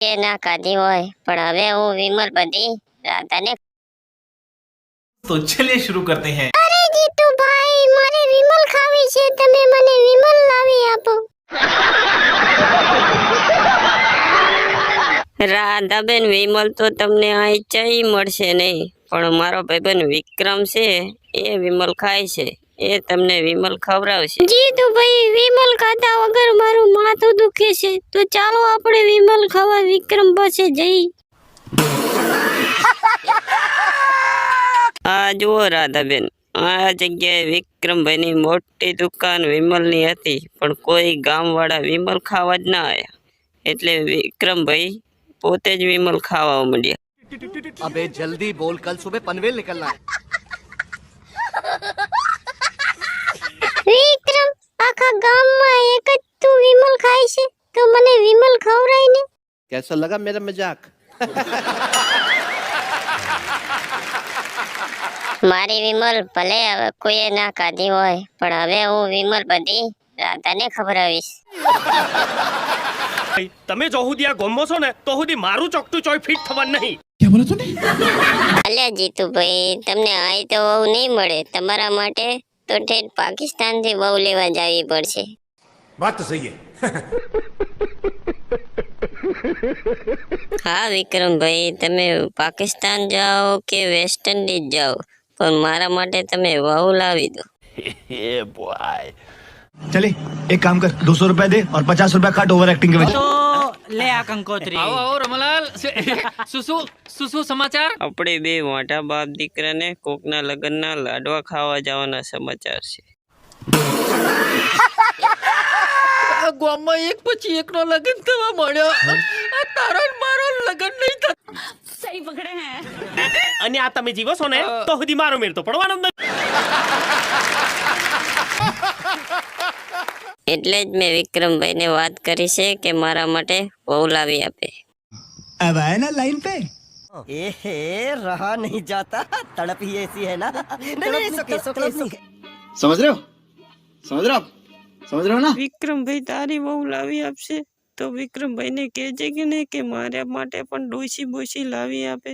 એ ના ખાધી હોય પણ હવે હું વિમલ બધી રાધાને तो चलिए शुरू करते हैं। અરે જીતુ ભાઈ મારે વિમલ ખાવી છે તમે મને વિમલ લાવી આપો રાધાબેન વિમલ તો તમને અહીં ચઈ મળશે નહીં પણ મારો ભાઈબંધ વિક્રમ છે એ વિમલ ખાય છે એ તમને વિમલ ખવડાવશે જીતુ ભાઈ વિમલ ખાતા વગર મારું માથું દુખે છે તો ચાલો આપણે વિમલ ખાવા વિક્રમ પાસે જઈ આ જુઓ રાધાબેન આ જગ્યાએ વિક્રમભાઈની મોટી દુકાન વિમલની હતી પણ કોઈ ગામવાળા વિમલ ખાવા જ ના આવ્યા એટલે વિક્રમભાઈ પોતે જ વિમલ ખાવા માંડ્યા अबे जल्दी बोल कल सुबह पनवेल निकलना है। વિક્રમ આખા ગામમાં એક જ તું વિમલ ખાય છે તો મને વિમલ ખવડાય ને कैसा लगा मेरा मजाक? મારી વિમલ ભલે હવે કોઈએ ના ખાધી હોય પણ હવે હું વિમલ બધી રાધાને ખવડાવીશ તમે જો સુધી આ ગોમો છો ને તો સુધી મારું ચોકટું ચોય ફિટ થવાનું નહીં. અલ્યા જીતુભાઈ તમને આઈ તો વહુ નહીં મળે તમારા માટે તો ઠેઠ પાકિસ્તાન થી વહુ લેવા જવી પડશે बात तो सही है। હા વિક્રમભાઈ તમે પાકિસ્તાન જાઓ કે વેસ્ટ ઇન્ડિઝ જાઓ પણ મારા માટે તમે વહુ લાવી દો चले एक काम कर 200 रुपया दे और 50 रुपया काट ओवर एक्टिंग के वजह તો લે આ કંકોત્રી આવો આવો રમલાલ શું સમાચાર? આપણે બે મોટા બાપ દીકરાને કોકના લગ્નના લાડવા ખાવા જવાના સમાચાર છે આ ગામમાં એક પછી એકનો લગ્ન થવા મળ્યો આ તારો ને મારો લગ્ન નહીં થતો. સહી પકડે હે અને આ તમે જીવો છો ને તો સુધી મારો મેળ તો પડવાનો જ નથી. એટલે જ મેં વિક્રમભાઈને વાત કરી છે કે મારા માટે વહુ લાવી આપે अब आए ना लाइन पे ए रहा नहीं जाता तड़प ही ऐसी है ना नहीं समझ रहे हो समझ रहे हो समझ रहे हो ना વિક્રમભાઈ તારી વહુ લાવી આપશે તો વિક્રમભાઈને કહેજે કે નહીં કે મારા માટે પણ ડોસી બોસી લાવી આપે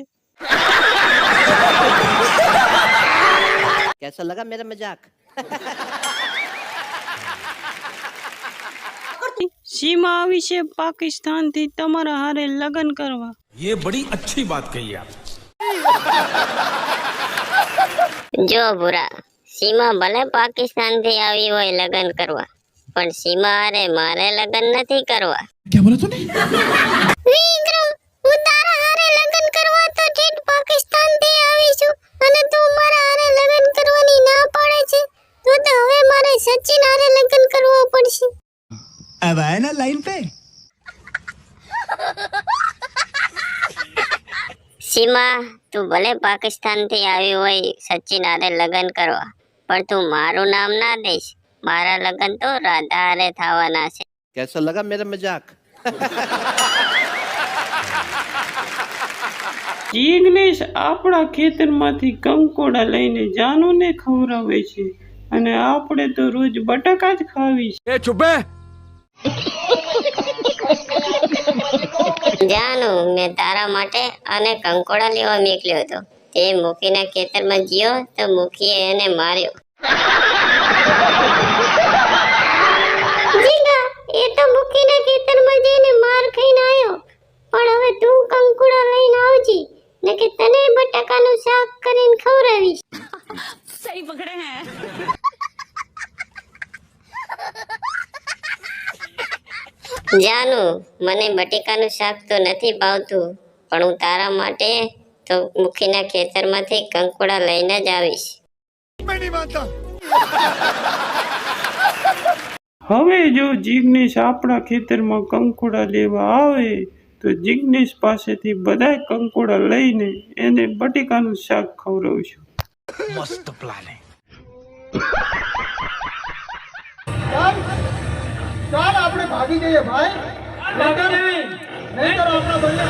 कैसा लगा मेरा मजाक? સીમા આવી છે પાકિસ્તાન થી તમારા હારે લગ્ન કરવા ये बड़ी अच्छी बात कही आप। જો ભૂરા સીમા ભલે પાકિસ્તાન થી આવી હોય લગ્ન કરવા પણ સીમા હારે મારે લગ્ન નથી કરવા क्या बोला तूने વિક્રમ હું તારા હારે લગ્ન કરવા તો ઠેઠ પાકિસ્તાન થી આવી છું અને તું મારા હારે લગ્ન કરવાની ના પાડે છે તો હવે મારે સચિન હારે લગ્ન કરવો પડશે अब आए ना लाइन पे સીમા તું ભલે પાકિસ્તાન થી આવી હોય સચિન હારે લગ્ન કરવા પણ તું મારું નામ ના દઈશ મારા લગ્ન તો રાધા હારે થવાના છે कैसा लगा मेरा मजाक? જિગ્નેશ આપણા ખેતરમાંથી કંકોડા લઈને જાનુને ખવડાવે છે અને આપણે તો રોજ બટાકા જ ખાવી છે ए चुप है। જાનુ મેં તારા માટે અને કંકોડા લેવા મોકલ્યો હતો તે મૂકીના ખેતરમાં ગયો તો મૂકીએ એને માર્યો જીગા એ તો મૂકીના ખેતરમાં જઈને માર ખાઈને આવ્યો પણ હવે તું કંકોડા લઈને આવજી ને કે તને બટાકાનું શાક કરીને ખવડાવીશ સહી પકડે હે જાનુ મને બટેકાનું શાક તો નથી ભાવતું પણ હું તારા માટે તો મુખીના ખેતરમાંથી કંકોડા લઈને જ આવીશ હવે જો જિગ્નેશ આપણા ખેતરમાં કંકોડા લેવા આવે તો જિગ્નેશ પાસેથી બધા કંકોડા લઈને એને બટેકાનું શાક ખવડાવશું मस्त प्लानिंग। ચાલ આપણે ભાગી જઈએ ભાઈ નહીં તો આપણા બંને